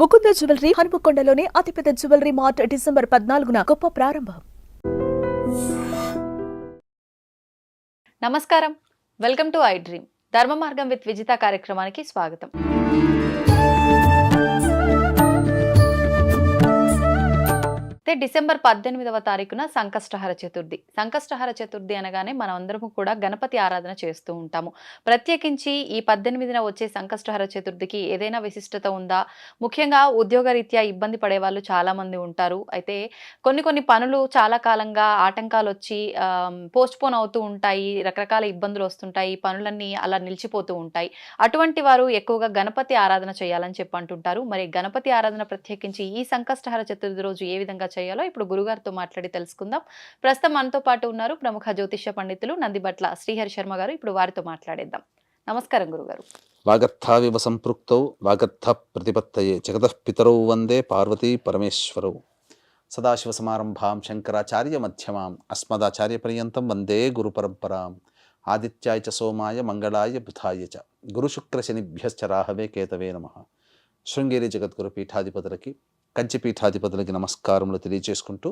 Mukunda jewellery హనుమకొండలోని అతిపెద్ద jewellery mart December 14న గొప్ప ప్రారంభం. నమస్కారం, వెల్కమ్ టు ఐ డ్రీమ్. ధర్మ మార్గం విత్ విజిత కార్యక్రమానికి స్వాగతం. డిసెంబర్ 18వ తారీఖున సంకష్టహర చతుర్థి. సంకష్టహర చతుర్థి అనగానే మనం అందరము కూడా గణపతి ఆరాధన చేస్తూ ఉంటాము. ప్రత్యేకించి ఈ 18న వచ్చే సంకష్టహర చతుర్థికి ఏదైనా విశిష్టత ఉందా? ముఖ్యంగా ఉద్యోగరీత్యా ఇబ్బంది పడే వాళ్ళు చాలా మంది ఉంటారు. అయితే కొన్ని పనులు చాలా కాలంగా ఆటంకాలు వచ్చి పోస్ట్పోన్ అవుతూ ఉంటాయి, రకరకాల ఇబ్బందులు వస్తుంటాయి, పనులన్నీ అలా నిలిచిపోతూ ఉంటాయి. అటువంటి వారు ఎక్కువగా గణపతి ఆరాధన చేయాలని చెప్పి అంటుంటారు. మరి గణపతి ఆరాధన ప్రత్యేకించి ఈ సంకష్టహర చతుర్థి రోజు ఏ విధంగా చేయాలో ఇప్పుడు గురుగారితో మాట్లాడి తెలుసుకుందాం. ప్రస్తుతం మనతో పాటు ఉన్నారు ప్రముఖ జ్యోతిష్య పండితులు నందిబట్ల శ్రీహరి శర్మ గారు. ఇప్పుడు వారితో మాట్లాడేద్దాం. నమస్కారం గురుగారు. వాగర్థావివ సంపృక్తౌ వాగర్థ ప్రతిపత్తయే జగతః పితరౌ వందే పార్వతీ పరమేశ్వరౌ. సదాశివ సమారంభాం శంకరాచార్య మధ్యమాం అస్మదాచార్య పర్యంతం వందే గురు పరంపరాం. ఆదిత్యాయ చ సోమాయ మంగళాయ బుధాయ చ గురు శుక్ర శనిభ్యశ్చ రాహవే కేతవే నమః. శృంగేరి జగద్గురు పీఠాధిపతులకి, కంచి పీఠాధిపతులకి నమస్కారములు తెలియజేసుకుంటూ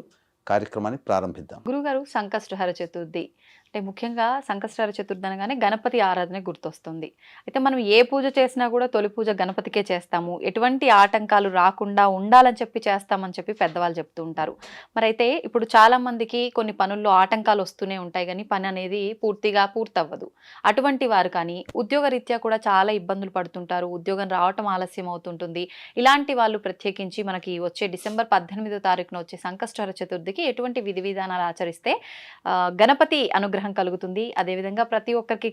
కార్యక్రమాన్ని ప్రారంభిద్దాం. గురుగారు, సంకష్టహర చతుర్థి అంటే ముఖ్యంగా సంకష్టహర చతుర్థి అనగానే గణపతి ఆరాధన గుర్తొస్తుంది. అయితే మనం ఏ పూజ చేసినా కూడా తొలి పూజ గణపతికే చేస్తాము. ఎటువంటి ఆటంకాలు రాకుండా ఉండాలని చెప్పి చేస్తామని చెప్పి పెద్దవాళ్ళు చెప్తూ ఉంటారు. మరి అయితే ఇప్పుడు చాలా మందికి కొన్ని పనుల్లో ఆటంకాలు వస్తూనే ఉంటాయి, కానీ పని అనేది పూర్తిగా పూర్తవ్వదు. అటువంటి వారు కానీ ఉద్యోగరీత్యా కూడా చాలా ఇబ్బందులు పడుతుంటారు, ఉద్యోగం రావటం ఆలస్యం అవుతుంటుంది. ఇలాంటి వాళ్ళు ప్రత్యేకించి మనకి వచ్చే డిసెంబర్ 18వ తారీఖున వచ్చే సంకష్టహర చతుర్థికి ఎటువంటి విధి విధానాలు ఆచరిస్తే గణపతి అనుగ్రహం కలుగుతుంది? అదేవిధంగా ప్రతి ఒక్కరికి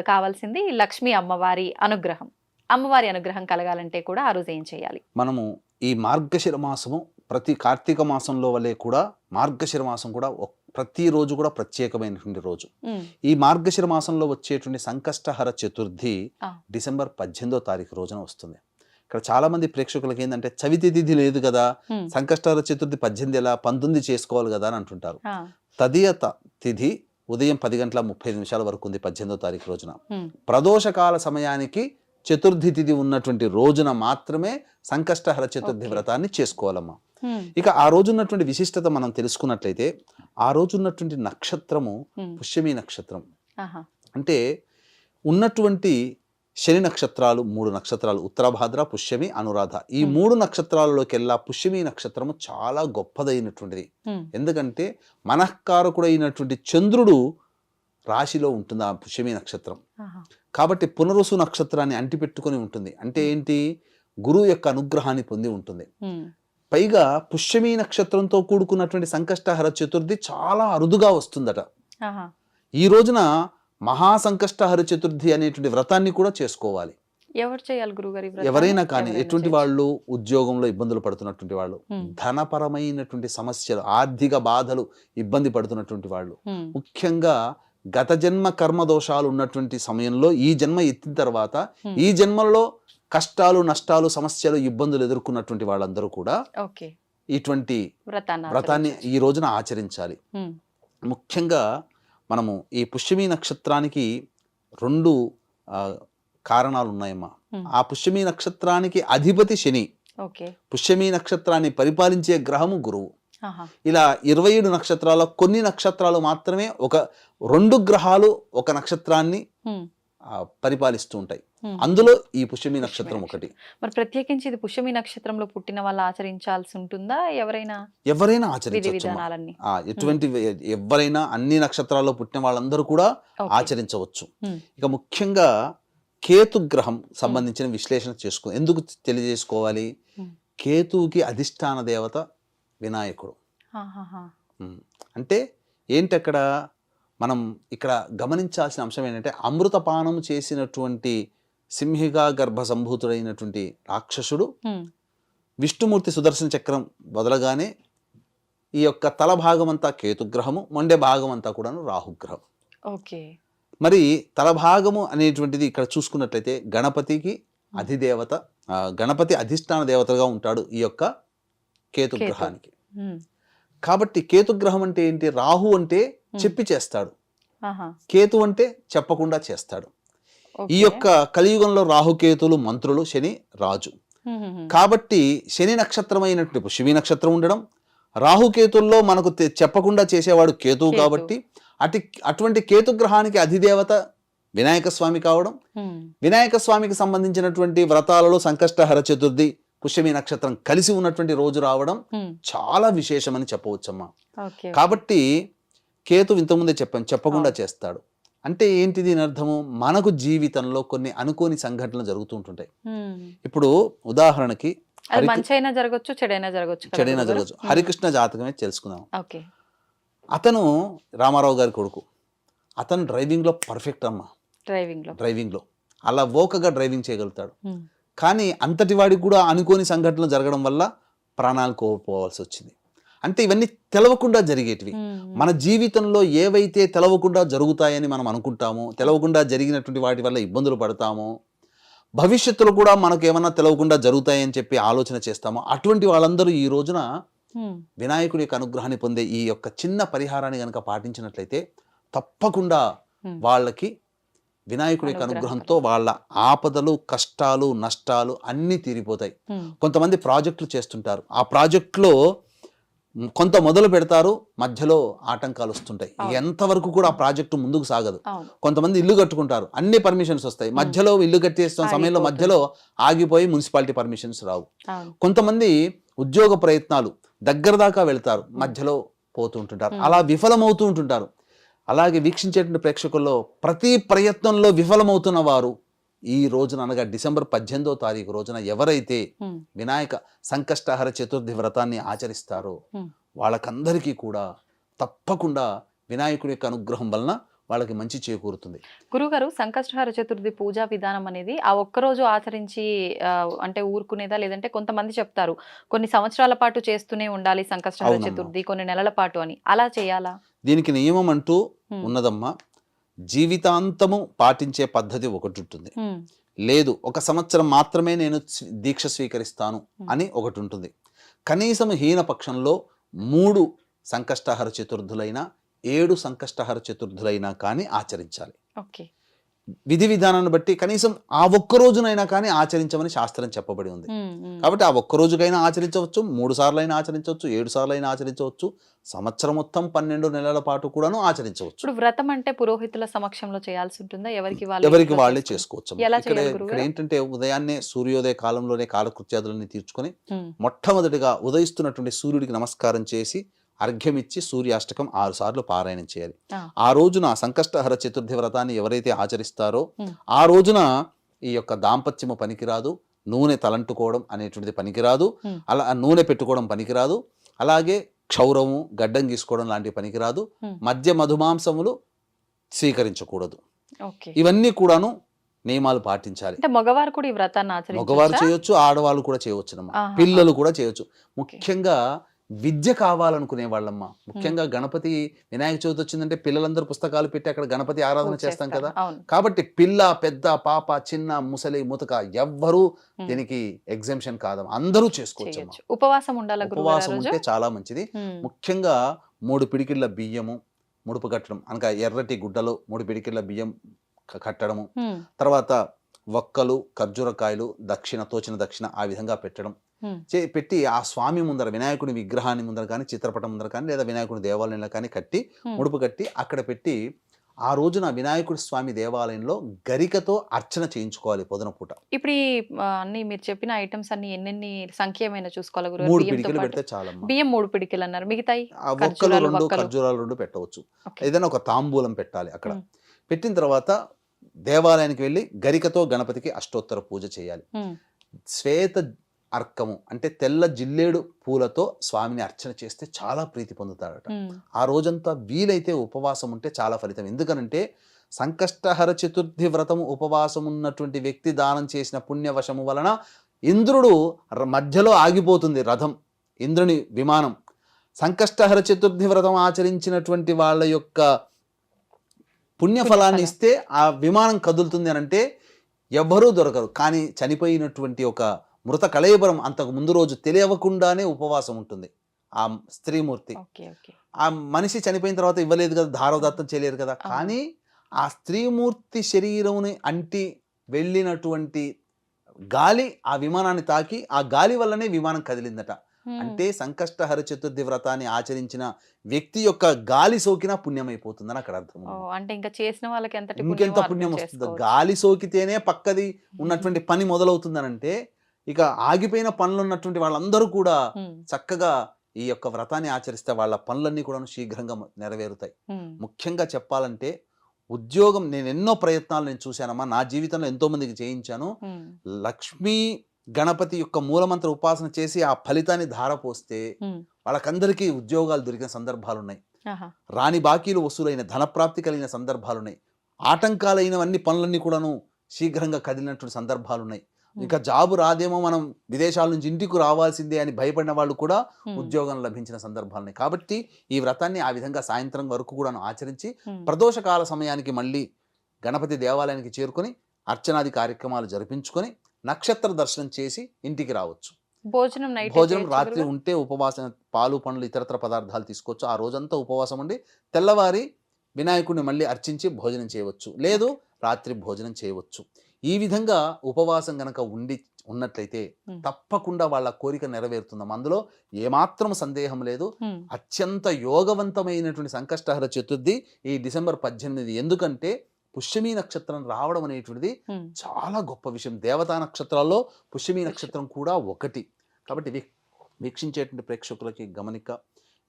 కావాల్సింది లక్ష్మీ అమ్మవారి అనుగ్రహం. అమ్మవారి అనుగ్రహం కలగాలంటే కూడా ఆ రోజు ఏం చేయాలి? మనము ఈ మార్గశిర మాసము ప్రతి కార్తీక మాసంలో వల్లే కూడా మార్గశిర మాసం కూడా ప్రతిరోజు కూడా ప్రత్యేకమైనటువంటి రోజు. ఈ మార్గశిర మాసంలో వచ్చేటువంటి సంకష్టహర చతుర్థి డిసెంబర్ 18వ తారీఖు రోజున వస్తుంది. ఇక్కడ చాలా మంది ప్రేక్షకులకి ఏంటంటే చవితి తిథి లేదు కదా, సంకష్టహర చతుర్థి 18 ఎలా 19 చేసుకోవాలి కదా అని అంటుంటారు. తదియత తిథి ఉదయం 10:35 వరకు ఉంది 18వ తారీఖు రోజున. ప్రదోషకాల సమయానికి చతుర్థి తిథి ఉన్నటువంటి రోజున మాత్రమే సంకష్టహర చతుర్థి వ్రతాన్ని చేసుకోవాలమ్మా. ఇక ఆ రోజు ఉన్నటువంటి విశిష్టత మనం తెలుసుకున్నట్లయితే, ఆ రోజు ఉన్నటువంటి నక్షత్రము పుష్యమి నక్షత్రం. అంటే ఉన్నటువంటి శని నక్షత్రాలు 3 నక్షత్రాలు, ఉత్తరాభాద్ర, పుష్యమి, అనురాధ. ఈ 3 నక్షత్రాలలోకెల్లా పుష్యమి నక్షత్రము చాలా గొప్పదైనటువంటిది. ఎందుకంటే మనఃకారకుడైనటువంటి చంద్రుడు రాశిలో ఉంటుంది ఆ పుష్యమి నక్షత్రం. కాబట్టి పునరుసు నక్షత్రాన్ని అంటిపెట్టుకొని ఉంటుంది. అంటే ఏంటి? గురువు యొక్క అనుగ్రహాన్ని పొంది ఉంటుంది. పైగా పుష్యమి నక్షత్రంతో కూడుకున్నటువంటి సంకష్టహర చతుర్థి చాలా అరుదుగా వస్తుందట. ఈ రోజున మహాసంకష్టహర చతుర్థి అనేటువంటి వ్రతాన్ని కూడా చేసుకోవాలి. ఎవరు చేయాలి గురుగారు? ఎవరైనా కానీ, ఎటువంటి వాళ్ళు ఉద్యోగంలో ఇబ్బందులు పడుతున్నటువంటి వాళ్ళు, ధనపరమైనటువంటి సమస్యలు, ఆర్థిక బాధలు ఇబ్బంది పడుతున్నటువంటి వాళ్ళు, ముఖ్యంగా గత జన్మ కర్మ దోషాలు ఉన్నటువంటి సమయంలో ఈ జన్మ ఎత్తిన తర్వాత ఈ జన్మలో కష్టాలు, నష్టాలు, సమస్యలు, ఇబ్బందులు ఎదుర్కొన్నటువంటి వాళ్ళందరూ కూడా ఇటువంటి వ్రతాన్ని ఈ రోజున ఆచరించాలి. ముఖ్యంగా మనము ఈ పుష్యమి నక్షత్రానికి 2 కారణాలు ఉన్నాయమ్మా. ఆ పుష్యమి నక్షత్రానికి అధిపతి శని, పుష్యమి నక్షత్రాన్ని పరిపాలించే గ్రహము గురువు. ఇలా 27 నక్షత్రాల కొన్ని నక్షత్రాలు మాత్రమే 2 గ్రహాలు ఒక నక్షత్రాన్ని పరిపాలిస్తూ ఉంటాయి. అందులో ఈ పుష్యమి నక్షత్రం ఒకటి. మరి ప్రత్యేకించి ఇది పుష్యమి నక్షత్రంలో పుట్టిన వాళ్ళు ఆచరించాల్సి ఉంటుందా? ఎవరైనా ఆచరించవచ్చు. ఎటువంటి ఎవరైనా అన్ని నక్షత్రాల్లో పుట్టిన వాళ్ళందరూ కూడా ఆచరించవచ్చు. ఇక ముఖ్యంగా కేతు గ్రహం సంబంధించిన విశ్లేషణ ఎందుకు తెలియజేసుకోవాలి? కేతువుకి అధిష్టాన దేవత వినాయకుడు. అంటే ఏంటి అక్కడ మనం ఇక్కడ గమనించాల్సిన అంశం ఏంటంటే, అమృతపానం చేసినటువంటి సింహిగా గర్భ సంభూతుడైనటువంటి రాక్షసుడు విష్ణుమూర్తి సుదర్శన చక్రం వదలగానే ఈ యొక్క తల భాగం అంతా కేతుగ్రహము, మొండె భాగం అంతా కూడా రాహుగ్రహం. మరి తల భాగము అనేటువంటిది ఇక్కడ చూసుకున్నట్లయితే గణపతికి అధిదేవత, గణపతి అధిష్టాన దేవతగా ఉంటాడు ఈ యొక్క కేతుగ్రహానికి. కాబట్టి కేతుగ్రహం అంటే ఏంటి? రాహు అంటే చెప్పి చేస్తాడు, కేతు అంటే చెప్పకుండా చేస్తాడు. ఈ యొక్క కలియుగంలో రాహుకేతులు మంత్రులు, శని రాజు. కాబట్టి శని నక్షత్రమైనటువంటి ఇప్పుడు శివి నక్షత్రం ఉండడం, రాహుకేతుల్లో మనకు చెప్పకుండా చేసేవాడు కేతువు కాబట్టి అటువంటి కేతు గ్రహానికి అధిదేవత వినాయక స్వామి కావడం, వినాయక స్వామికి సంబంధించినటువంటి వ్రతాలలో సంకష్టహర చతుర్థి పుష్యమి నక్షత్రం కలిసి ఉన్నటువంటి రోజు రావడం చాలా విశేషమని చెప్పవచ్చమ్మా. కాబట్టి కేతు ఇంతకుముందే చెప్పకుండా చేస్తాడు అంటే ఏంటిది దీని అర్థము? మనకు జీవితంలో కొన్ని అనుకోని సంఘటనలు జరుగుతూ ఉంటుంటాయి. ఇప్పుడు ఉదాహరణకి మంచైనా జరగచ్చు, చెడైనా జరగచ్చు. హరికృష్ణ జాతకమే తెలుసుకుందాం. అతను రామారావు గారి కొడుకు, అతను డ్రైవింగ్ లో పర్ఫెక్ట్ అమ్మా. డ్రైవింగ్ లో అలా ఓకగా డ్రైవింగ్ చేయగలుగుతాడు. కానీ అంతటి వాడికి కూడా అనుకోని సంఘటనలు జరగడం వల్ల ప్రాణాలు కోల్పోవాల్సి వచ్చింది. అంటే ఇవన్నీ తెలవకుండా జరిగేటివి. మన జీవితంలో ఏవైతే తెలవకుండా జరుగుతాయని మనం అనుకుంటామో, తెలవకుండా జరిగినటువంటి వాటి వల్ల ఇబ్బందులు పడతామో, భవిష్యత్తులో కూడా మనకు ఏమన్నా తెలవకుండా జరుగుతాయని చెప్పి ఆలోచన చేస్తామో, అటువంటి వాళ్ళందరూ ఈ రోజున వినాయకుడి యొక్క అనుగ్రహాన్ని పొందే ఈ యొక్క చిన్న పరిహారాన్ని కనుక పాటించినట్లయితే తప్పకుండా వాళ్ళకి వినాయకుడి యొక్క అనుగ్రహంతో వాళ్ళ ఆపదలు, కష్టాలు, నష్టాలు అన్నీ తీరిపోతాయి. కొంతమంది ప్రాజెక్టులు చేస్తుంటారు, ఆ ప్రాజెక్టులో కొంత మొదలు పెడతారు, మధ్యలో ఆటంకాలు వస్తుంటాయి, ఎంతవరకు కూడా ఆ ప్రాజెక్టు ముందుకు సాగదు. కొంతమంది ఇల్లు కట్టుకుంటారు, అన్ని పర్మిషన్స్ వస్తాయి, మధ్యలో ఇల్లు కట్టేస్తున్న సమయంలో మధ్యలో ఆగిపోయి మున్సిపాలిటీ పర్మిషన్స్ రావు. కొంతమంది ఉద్యోగ ప్రయత్నాలు దగ్గర దాకా వెళ్తారు, మధ్యలో పోతూ ఉంటుంటారు, అలా విఫలమవుతూ ఉంటుంటారు. అలాగే వీక్షించేటువంటి ప్రేక్షకుల్లో ప్రతి ప్రయత్నంలో విఫలమవుతున్న వారు ఈ రోజున అనగా డిసెంబర్ 18వ తారీఖు రోజున ఎవరైతే వినాయక సంకష్టహర చతుర్థి వ్రతాన్ని ఆచరిస్తారో వాళ్ళకందరికీ కూడా తప్పకుండా వినాయకుడి యొక్క అనుగ్రహం వలన వాళ్ళకి మంచి చేకూరుతుంది. గురుగారు, సంకష్టహర చతుర్థి పూజా విధానం అనేది ఆ ఒక్కరోజు ఆచరించి అంటే ఊరుకునేదా, లేదంటే కొంతమంది చెప్తారు కొన్ని సంవత్సరాల పాటు చేస్తూనే ఉండాలి సంకష్టహర చతుర్థి, కొన్ని నెలల పాటు అని, అలా చేయాలా? దీనికి నియమం అంటూ ఉన్నదమ్మా. జీవితాంతము పాటించే పద్ధతి ఒకటి ఉంటుంది, లేదు ఒక సంవత్సరం మాత్రమే నేను దీక్ష స్వీకరిస్తాను అని ఒకటి ఉంటుంది. కనీసం హీన పక్షంలో 3 సంకష్టహర చతుర్థులైనా 7 సంకష్టహర చతుర్థులైనా కానీ ఆచరించాలి. విధి విధానాన్ని బట్టి కనీసం ఆ ఒక్క రోజునైనా కానీ ఆచరించమని శాస్త్రం చెప్పబడి ఉంది. కాబట్టి ఆ ఒక్క రోజుకైనా ఆచరించవచ్చు, 3 సార్లైనా ఆచరించవచ్చు, 7 సార్లైనా ఆచరించవచ్చు, సంవత్సరం మొత్తం 12 నెలల పాటు కూడాను ఆచరించవచ్చు. ఇప్పుడు వ్రతం అంటే పురోహితుల సమక్షంలో చేయాల్సి ఉంటుందా? ఎవరికి వాళ్ళే చేసుకోవచ్చు. ఇక్కడ ఏంటంటే ఉదయాన్నే సూర్యోదయ కాలంలోనే కాలకృత్యాదులన్నీ తీర్చుకొని మొట్టమొదటిగా ఉదయిస్తున్నటువంటి సూర్యుడికి నమస్కారం చేసి అర్ఘ్యమిచ్చి సూర్యాష్టకం 6 సార్లు పారాయణం చేయాలి. ఆ రోజున సంకష్టహర చతుర్థి వ్రతాన్ని ఎవరైతే ఆచరిస్తారో ఆ రోజున ఈ యొక్క దాంపత్యము పనికిరాదు, నూనె తలంటుకోవడం అనేటువంటిది పనికిరాదు, అలా నూనె పెట్టుకోవడం పనికిరాదు, అలాగే క్షౌరము, గడ్డం గీసుకోవడం లాంటివి పనికిరాదు, మద్య మధుమాంసములు స్వీకరించకూడదు. ఇవన్నీ కూడాను నియమాలు పాటించాలి. మగవారు కూడా ఈ వ్రతాన్ని మగవారు చేయొచ్చు, ఆడవాళ్ళు కూడా చేయవచ్చు, పిల్లలు కూడా చేయొచ్చు. ముఖ్యంగా విద్య కావాలనుకునే వాళ్ళమ్మ, ముఖ్యంగా గణపతి వినాయక చవితి వచ్చిందంటే పిల్లలందరూ పుస్తకాలు పెట్టి అక్కడ గణపతి ఆరాధన చేస్తాం కదా. కాబట్టి పిల్ల, పెద్ద, పాప, చిన్న, ముసలి, ముతక ఎవ్వరూ దీనికి ఎగ్జామ్షన్ కాదు, అందరూ చేసుకోవచ్చు. ఉపవాసం ఉంటే చాలా మంచిది. ముఖ్యంగా 3 పిడికిళ్ళ బియ్యము ముడుపు కట్టడం, అనగా ఎర్రటి గుడ్డలో 3 పిడికిళ్ళ బియ్యం కట్టడము, తర్వాత వక్కలు, ఖర్జూరకాయలు, తోచిన దక్షిణ ఆ విధంగా పెట్టడం, పెట్టి ఆ స్వామి ముందర, వినాయకుడి విగ్రహాన్ని ముందర కానీ, చిత్రపటం ముందర కానీ, లేదా వినాయకుడి దేవాలయంలో కానీ కట్టి ముడుపు కట్టి అక్కడ పెట్టి ఆ రోజున వినాయకుడి స్వామి దేవాలయంలో గరికతో అర్చన చేయించుకోవాలి పొద్దున పూట. ఇప్పుడు అన్ని మీరు చెప్పిన ఐటమ్స్ అన్ని ఎన్నెన్ని సంఖ్యమైన చూసుకోవాలి? 3 పిడికిలు పెడితే చాలా. బియ్యం 3 పిడికిలు అన్నారు, మిగతాయి ఒక్కలు 2, ఖర్జూరాలు 2 పెట్టవచ్చు. ఏదైనా ఒక తాంబూలం పెట్టాలి. అక్కడ పెట్టిన తర్వాత దేవాలయానికి వెళ్ళి గరికతో గణపతికి అష్టోత్తర పూజ చేయాలి. శ్వేత అర్కము అంటే తెల్ల జిల్లేడు పూలతో స్వామిని అర్చన చేస్తే చాలా ప్రీతి పొందుతాడట. ఆ రోజంతా వీలైతే ఉపవాసం ఉంటే చాలా ఫలితం. ఎందుకనంటే సంకష్టహర చతుర్థి వ్రతము ఉపవాసం ఉన్నటువంటి వ్యక్తి దానం చేసిన పుణ్యవశము వలన ఇంద్రుడు మధ్యలో ఆగిపోతుంది రథం, ఇంద్రుని విమానం. సంకష్టహర చతుర్థి వ్రతం ఆచరించినటువంటి వాళ్ళ యొక్క పుణ్యఫలాన్ని ఇస్తే ఆ విమానం కదులుతుంది అనంటే ఎవ్వరూ దొరకరు. కానీ చనిపోయినటువంటి ఒక మృత కళేబరం అంతకు ముందు రోజు తెలియకుండానే ఉపవాసం ఉంటుంది ఆ స్త్రీమూర్తి. ఆ మనిషి చనిపోయిన తర్వాత ఇవ్వలేదు కదా, ధారదత్తం చేయలేరు కదా, కానీ ఆ స్త్రీమూర్తి శరీరముని అంటి వెళ్ళినటువంటి గాలి ఆ విమానాన్ని తాకి ఆ గాలి వల్లనే విమానం కదిలిందట. అంటే సంకష్టహర చతుర్థి వ్రతాన్ని ఆచరించిన వ్యక్తి యొక్క గాలి సోకినా పుణ్యమైపోతుందని అక్కడ అర్థం. అంటే ఇంకా చేసిన వాళ్ళకి ఎంతటి ఇంకెంత పుణ్యమో పుణ్యం అర్థం వస్తుందో, చేసుకోవచ్చు. గాలి సోకితేనే పక్కది ఉన్నటువంటి పని మొదలవుతుందనంటే ఇక ఆగిపోయిన పనులు ఉన్నటువంటి వాళ్ళందరూ కూడా ఉమ్, చక్కగా ఈ యొక్క వ్రతాన్ని ఆచరిస్తే వాళ్ళ పనులన్నీ కూడా శీఘ్రంగా నెరవేరుతాయి. ఉమ్, ముఖ్యంగా చెప్పాలంటే ఉద్యోగం, నేను ఎన్నో ప్రయత్నాలు నేను చూశానమ్మా, నా జీవితంలో ఎంతో మందికి చేయించాను. ఉమ్, లక్ష్మీ గణపతి యొక్క మూలమంత్ర ఉపాసన చేసి ఆ ఫలితాన్ని ధారపోస్తే ఉమ్, వాళ్ళకందరికీ ఉద్యోగాలు దొరికిన సందర్భాలు ఉన్నాయి. ఆహా, రాని బాకీలు వసూలైన, ధనప్రాప్తి కలిగిన సందర్భాలు ఉన్నాయి. ఆటంకాలైనవన్నీ పనులన్నీ కూడాను శీఘ్రంగా కదిలినటువంటి సందర్భాలు ఉన్నాయి. ఇంకా జాబు రాదేమో, మనం విదేశాల నుంచి ఇంటికి రావాల్సిందే అని భయపడిన వాళ్ళు కూడా ఉమ్, ఉద్యోగం లభించిన సందర్భాలు ఉన్నాయి. కాబట్టి ఈ వ్రతాన్ని ఆ విధంగా సాయంత్రం వరకు కూడాను ఆచరించి ఉమ్. ప్రదోషకాల సమయానికి మళ్ళీ గణపతి దేవాలయానికి చేరుకొని అర్చనాది కార్యక్రమాలు జరిపించుకొని నక్షత్ర దర్శనం చేసి ఇంటికి రావచ్చు. భోజనం నైట్ భోజనం రాత్రి ఉంటే ఉపవాసం, పాలు పండ్లు ఇతరత్ర పదార్థాలు తీసుకోవచ్చు. ఆ రోజంతా ఉపవాసం ఉండి తెల్లవారి వినాయకుడిని మళ్ళీ అర్చించి భోజనం చేయవచ్చు, లేదు రాత్రి భోజనం చేయవచ్చు. ఈ విధంగా ఉపవాసం గనక ఉన్నట్లయితే తప్పకుండా వాళ్ళ కోరిక నెరవేరుతుందమ్మా. అందులో ఏమాత్రం సందేహం లేదు. అత్యంత యోగవంతమైనటువంటి సంకష్టహర చతుర్థి ఈ డిసెంబర్ 18. ఎందుకంటే పుష్యమీ నక్షత్రం రావడం అనేటువంటిది చాలా గొప్ప విషయం. దేవతా నక్షత్రాల్లో పుష్యమీ నక్షత్రం కూడా ఒకటి. కాబట్టి వీక్షించేటువంటి ప్రేక్షకులకి గమనిక,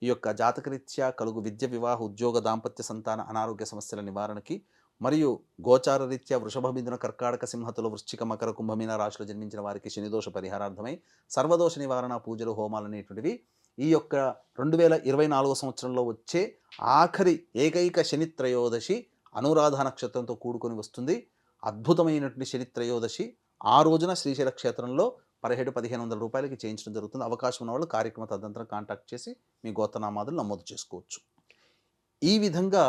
ఈ యొక్క జాతకరీత్యా కలుగు విద్య, వివాహ, ఉద్యోగ, దాంపత్య, సంతాన, అనారోగ్య సమస్యల నివారణకి మరియు గోచార రీత్యా వృషభ, మిథున, కర్కాటక, సింహతుల, వృశ్చిక, మకర, కుంభమీన రాశులు జన్మించిన వారికి శనిదోష పరిహారార్థమై సర్వదోష నివారణ పూజలు, హోమాలు అనేటువంటివి ఈ యొక్క 2024 సంవత్సరంలో వచ్చే ఆఖరి ఏకైక శని త్రయోదశి అనురాధ నక్షత్రంతో కూడుకొని వస్తుంది. అద్భుతమైనటువంటి శని త్రయోదశి ఆ రోజున శ్రీశైల క్షేత్రంలో 1700-1500 రూపాయలకి చేయించడం జరుగుతుంది. అవకాశం ఉన్న వాళ్ళు కార్యక్రమ తదనంతరం కాంటాక్ట్ చేసి మీ గోత్రనామాదులు నమోదు చేసుకోవచ్చు. ఈ విధంగా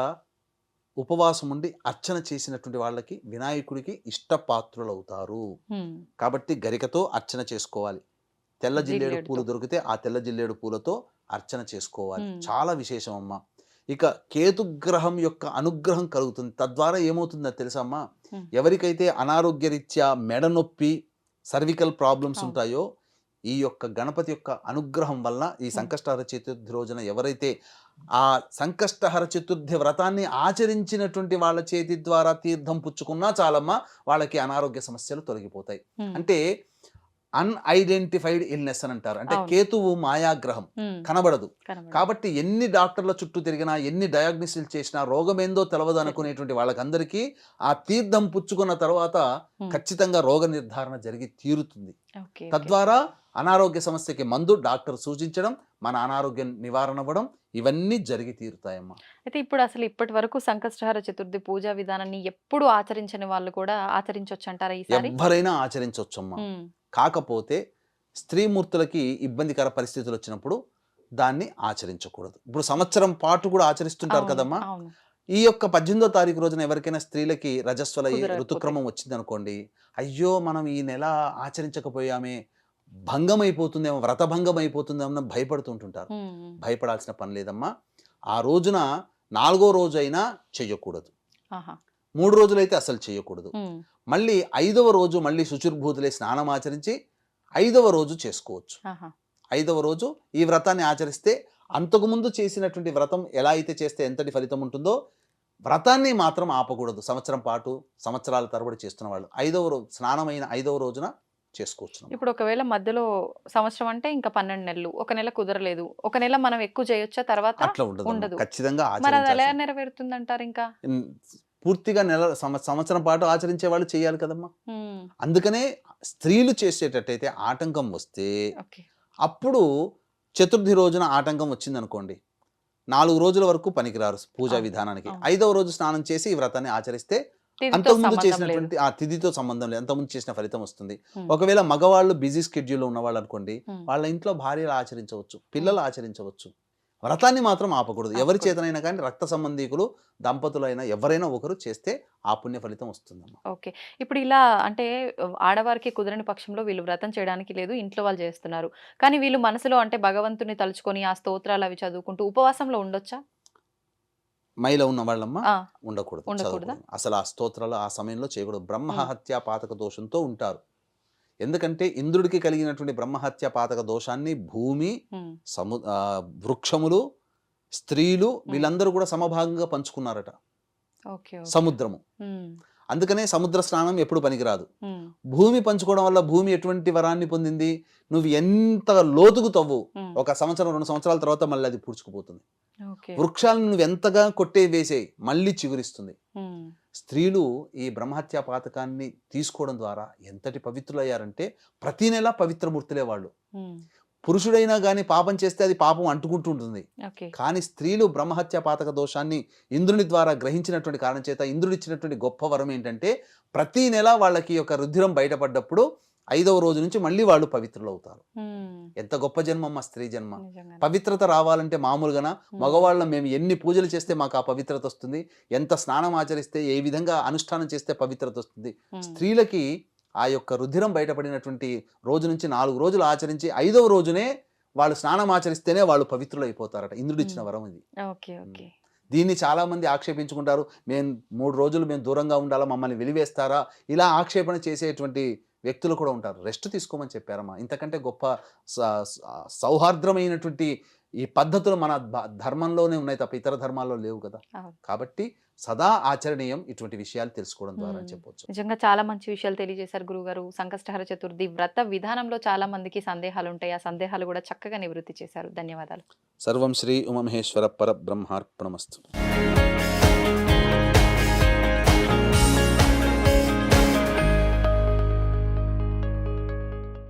ఉపవాసం ఉండి అర్చన చేసినటువంటి వాళ్ళకి వినాయకుడికి ఇష్టపాత్రులు అవుతారు. కాబట్టి గరికతో అర్చన చేసుకోవాలి. తెల్ల జిల్లేడు పూలు దొరికితే ఆ తెల్ల జిల్లేడు పూలతో అర్చన చేసుకోవాలి. చాలా విశేషం అమ్మా. ఇక కేతుగ్రహం యొక్క అనుగ్రహం కలుగుతుంది. తద్వారా ఏమవుతుందో తెలుసమ్మా, ఎవరికైతే అనారోగ్య రీత్యా మెడ నొప్పి, సర్వికల్ ప్రాబ్లమ్స్ ఉంటాయో ఈ యొక్క గణపతి యొక్క అనుగ్రహం వల్ల ఈ సంకష్టహర చతుర్థి రోజున ఎవరైతే ఆ సంకష్టహర చతుర్థి వ్రతాన్ని ఆచరించినటువంటి వాళ్ళ చేతి ద్వారా తీర్థం పుచ్చుకున్నా చాలమ్మా, వాళ్ళకి అనారోగ్య సమస్యలు తొలగిపోతాయి. అంటే అన్ఐడెంటిఫైడ్ ఇల్నెస్ అని అంటారు. అంటే కేతువు మాయాగ్రహం, కనబడదు. కాబట్టి ఎన్ని డాక్టర్ల చుట్టూ తిరిగినా, ఎన్ని డయాగ్నోసిస్ చేసినా రోగం ఏందో తెలవదు అనుకునేటువంటి వాళ్ళకందరికీ ఆ తీర్థం పుచ్చుకున్న తర్వాత ఖచ్చితంగా రోగ నిర్ధారణ జరిగి తీరుతుంది. తద్వారా అనారోగ్య సమస్యకి మందు డాక్టర్ సూచించడం, మన అనారోగ్య నివారణ అవ్వడం, ఇవన్నీ జరిగి తీరుతాయమ్మా. అయితే ఇప్పుడు అసలు ఇప్పటి వరకు సంకష్టహర చతుర్థి పూజా విధానాన్ని ఎప్పుడు ఆచరించని వాళ్ళు కూడా ఆచరించవచ్చు అంటారా ఈసారి? ఎవరైనా ఆచరించవచ్చమ్మా. కాకపోతే స్త్రీమూర్తులకి ఇబ్బందికర పరిస్థితులు వచ్చినప్పుడు దాన్ని ఆచరించకూడదు. ఇప్పుడు సంవత్సరం పాటు కూడా ఆచరిస్తుంటారు కదమ్మా. ఈ యొక్క 18వ తారీఖు రోజున ఎవరికైనా స్త్రీలకి రజస్వల ఋతుక్రమం వచ్చింది అనుకోండి, అయ్యో మనం ఈ నెల ఆచరించకపోయామే, భంగం అయిపోతుందేమో, వ్రతభంగం అయిపోతుందేమో భయపడుతుంటుంటారు. భయపడాల్సిన పని లేదమ్మా. ఆ రోజున 4వ రోజు అయినా చెయ్యకూడదు, 3 రోజులైతే అసలు చేయకూడదు. మళ్ళీ 5వ రోజు మళ్ళీ శుచిర్భూతులే స్నానం ఆచరించి 5వ రోజు చేసుకోవచ్చు. 5వ రోజు ఈ వ్రతాన్ని ఆచరిస్తే అంతకుముందు చేసినటువంటి వ్రతం ఎలా అయితే చేస్తే ఎంతటి ఫలితం ఉంటుందో వ్రతాన్ని మాత్రం ఆపకూడదు. సంవత్సరం పాటు, సంవత్సరాల తరబడి చేస్తున్న వాళ్ళు 5వ రోజు స్నానమైన 5వ రోజున చేసుకోవచ్చు. ఇప్పుడు ఒకవేళ మధ్యలో సంవత్సరం అంటే ఇంకా 12 నెలలు, ఒక నెల కుదరలేదు, ఒక నెల మనం ఎక్కువ చేయొచ్చా? తర్వాత అట్లా ఉండదు, ఖచ్చితంగా మరి అది ఎలా నెరవేరుతుంది అంటారు? ఇంకా పూర్తిగా సంవత్సరం పాటు ఆచరించే వాళ్ళు చేయాలి కదమ్మా. అందుకనే స్త్రీలు చేసేటట్టయితే ఆటంకం వస్తే అప్పుడు చతుర్థి రోజున ఆటంకం వచ్చింది అనుకోండి, 4 రోజుల వరకు పనికిరారు పూజా విధానానికి. 5వ రోజు స్నానం చేసి ఈ వ్రతాన్ని ఆచరిస్తే అంతకుముందు చేసినటువంటి ఆ తిథితో సంబంధం లేదు, అంతకుముందు చేసిన ఫలితం వస్తుంది. ఒకవేళ మగవాళ్ళు బిజీ స్కెడ్యూల్లో ఉన్నవాళ్ళు అనుకోండి, వాళ్ళ ఇంట్లో భార్యలు ఆచరించవచ్చు, పిల్లలు ఆచరించవచ్చు. వ్రతాన్ని మాత్రం ఆపకూడదు. ఎవరి చేతనైనా కానీ రక్త సంబంధీకులు, దంపతులైనా ఎవరైనా ఒకరు చేస్తే ఆ పుణ్య ఫలితం వస్తుందమ్మా. ఓకే. ఇప్పుడు ఇలా అంటే ఆడవారికి కుదరని పక్షంలో వీళ్ళు వ్రతం చేయడానికి లేదు, ఇంట్లో వాళ్ళు చేస్తున్నారు, కానీ వీళ్ళు మనసులో అంటే భగవంతుని తలుచుకొని ఆ స్తోత్రాలు అవి చదువుకుంటూ ఉపవాసంలో ఉండొచ్చా? మైల ఉన్న వాళ్ళమ్మా ఉండకూడదు. అసలు ఆ స్తోత్రాలు ఆ సమయంలో చేయకూడదు. బ్రహ్మ హత్యా పాతక దోషంతో ఉంటారు. ఎందుకంటే ఇంద్రుడికి కలిగినటువంటి బ్రహ్మహత్య పాతక దోషాన్ని భూమి, వృక్షములు, స్త్రీలు వీళ్ళందరూ కూడా సమభాగంగా పంచుకున్నారట. ఓకే. సముద్రము, అందుకనే సముద్ర స్నానం ఎప్పుడు పనికిరాదు. భూమి పంచుకోవడం వల్ల భూమి ఎటువంటి వరాన్ని పొందింది, నువ్వు ఎంత లోతుకు తవ్వు, 1 సంవత్సరం 2 సంవత్సరాల తర్వాత మళ్ళీ అది పూడ్చుకుపోతుంది. వృక్షాలను నువ్వు ఎంతగా కొట్టే వేసేయి మళ్ళీ చిగురిస్తుంది. స్త్రీలు ఈ బ్రహ్మహత్యా పాతకాన్ని తీసుకోవడం ద్వారా ఎంతటి పవిత్రులయ్యారంటే ప్రతి నెల పవిత్రమూర్తులే వాళ్ళు. పురుషుడైనా కానీ పాపం చేస్తే అది పాపం అంటుకుంటూ ఉంటుంది. కానీ స్త్రీలు బ్రహ్మహత్య పాతక దోషాన్ని ఇంద్రుని ద్వారా గ్రహించినటువంటి కారణం చేత ఇంద్రుడు ఇచ్చినటువంటి గొప్ప వరం ఏంటంటే ప్రతి నెల వాళ్ళకి ఒక రుధిరం బయటపడ్డప్పుడు 5వ రోజు నుంచి మళ్ళీ వాళ్ళు పవిత్రులు అవుతారు. ఎంత గొప్ప జన్మమ్మ స్త్రీ జన్మ. పవిత్రత రావాలంటే మామూలుగా మగవాళ్ళం మేము ఎన్ని పూజలు చేస్తే మాకు ఆ పవిత్రత వస్తుంది, ఎంత స్నానం ఆచరిస్తే, ఏ విధంగా అనుష్ఠానం చేస్తే పవిత్రత వస్తుంది. స్త్రీలకి ఆ యొక్క రుధిరం బయటపడినటువంటి రోజు నుంచి 4 రోజులు ఆచరించి 5వ రోజునే వాళ్ళు స్నానం ఆచరిస్తేనే వాళ్ళు పవిత్రులు అయిపోతారట. ఇంద్రుడు ఇచ్చిన వరం ఇది. దీన్ని చాలా మంది ఆక్షేపించుకుంటారు. మేము 3 రోజులు మేము దూరంగా ఉండాలా, మమ్మల్ని వెలివేస్తారా, ఇలా ఆక్షేపణ చేసేటువంటి వ్యక్తులు కూడా ఉంటారు. రెస్ట్ తీసుకోమని చెప్పారమ్మా. ఇంతకంటే గొప్ప సౌహార్ద్రమైనటువంటి ఈ పద్ధతులు మన ధర్మంలోనే ఉన్నాయి తప్ప ఇతర ధర్మాల్లో లేవు కదా. కాబట్టి సదా ఆచరణీయం ఇటువంటి విషయాలు తెలుసుకోవడం ద్వారా అని చెప్పొచ్చు. నిజంగా చాలా మంచి విషయాలు తెలియజేశారు గురుగారు. సంకష్టహర చతుర్థి వ్రత విధానంలో చాలా మందికి సందేహాలు ఉంటాయి. ఆ సందేహాలు కూడా చక్కగా నివృత్తి చేశారు. ధన్యవాదాలు. సర్వం శ్రీ ఉమామహేశ్వర పరబ్రహ్మార్పణమస్తు.